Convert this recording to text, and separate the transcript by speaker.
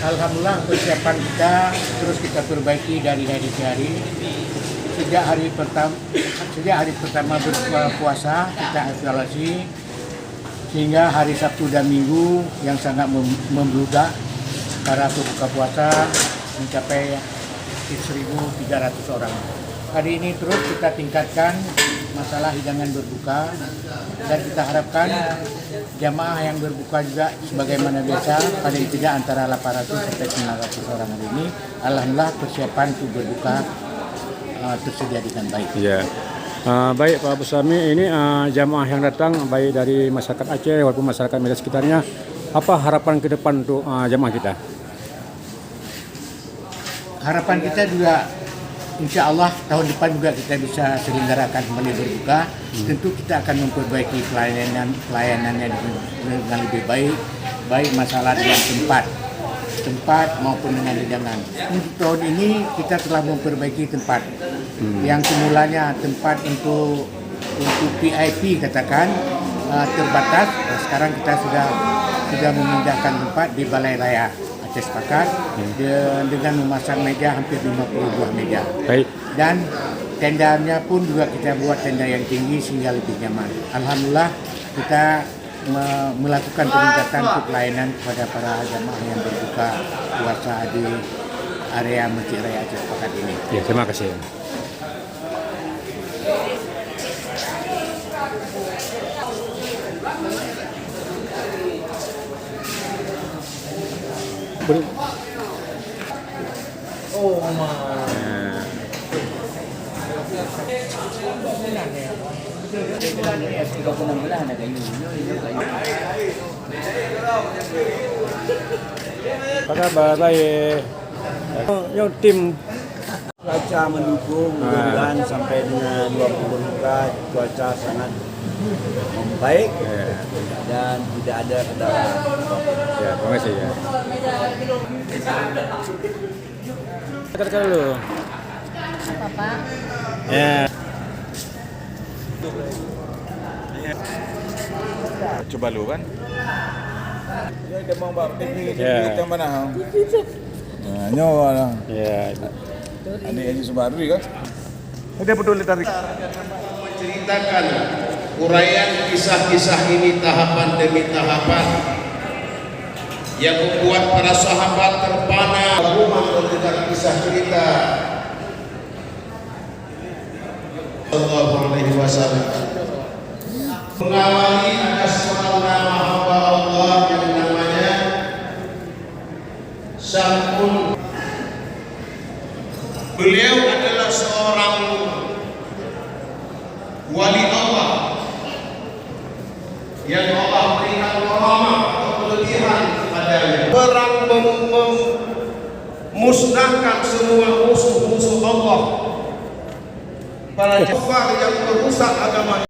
Speaker 1: Alhamdulillah persiapan kita terus kita perbaiki dari hari ke hari. Sejak hari pertama berpuasa kita evaluasi sehingga hari Sabtu dan Minggu yang sangat membludak para berbuka puasa mencapai 1.300 orang. Hari ini terus kita tingkatkan masalah hidangan berbuka dan kita harapkan jamaah yang berbuka juga sebagaimana biasa paling tidak antara 800 sampai 900 orang hari ini. Alhamdulillah persiapan untuk berbuka tersedia dengan baik.
Speaker 2: Ya. Baik Pak Busami, ini jamaah yang datang baik dari masyarakat Aceh maupun masyarakat Medan sekitarnya, apa harapan ke depan untuk jamaah kita?
Speaker 1: Harapan kita juga insya Allah tahun depan juga kita bisa selenggarakan kembali berbuka. Tentu kita akan memperbaiki pelayanannya dengan lebih baik masalah dengan tempat maupun dengan hidangan. Untuk tahun ini kita telah memperbaiki tempat. Yang semulanya tempat untuk VIP katakan terbatas. Sekarang kita sudah memindahkan tempat di Balai Raya Aceh Sepakat dengan memasang meja hampir 50 buah meja.
Speaker 2: Baik.
Speaker 1: Dan tendanya pun juga kita buat tenda yang tinggi sehingga lebih nyaman. Alhamdulillah kita melakukan peningkatan untuk pelayanan kepada para jamaah yang berbuka puasa di area Masjid Raya Aceh Sepakat ini.
Speaker 2: Ya, terima kasih.
Speaker 1: Oh, ma.
Speaker 2: Apa kabar? Baik. Yang tim
Speaker 3: Cuaca mendukung, mudah-mudahan sampai dengan 20 cuaca sangat membaik dan tidak ada kendala.
Speaker 2: ya, terima kasih ya. Katakan dulu.
Speaker 4: Apa Pak?
Speaker 2: Ya.
Speaker 5: Coba lu kan. Ya dia mau bawa ini
Speaker 2: Ya.
Speaker 5: yang mana? Nah, nyawa.
Speaker 2: Ya.
Speaker 5: Ini Sumardi kan. Dia peduli tarik.
Speaker 6: Menceritakan uraian kisah-kisah ini tahapan demi tahapan yang membuat para sahabat terpana rumah mendengar kisah cerita Sallallahu Alaihi Wasallam. Mengawali ada seorang nama hamba Allah yang namanya Sam'un. Beliau adalah seorang wali Allah yang Allah berikan karamah atau kelebihan padanya. Perang memusnahkan semua musuh-musuh Allah. Para kafir yang merusak agama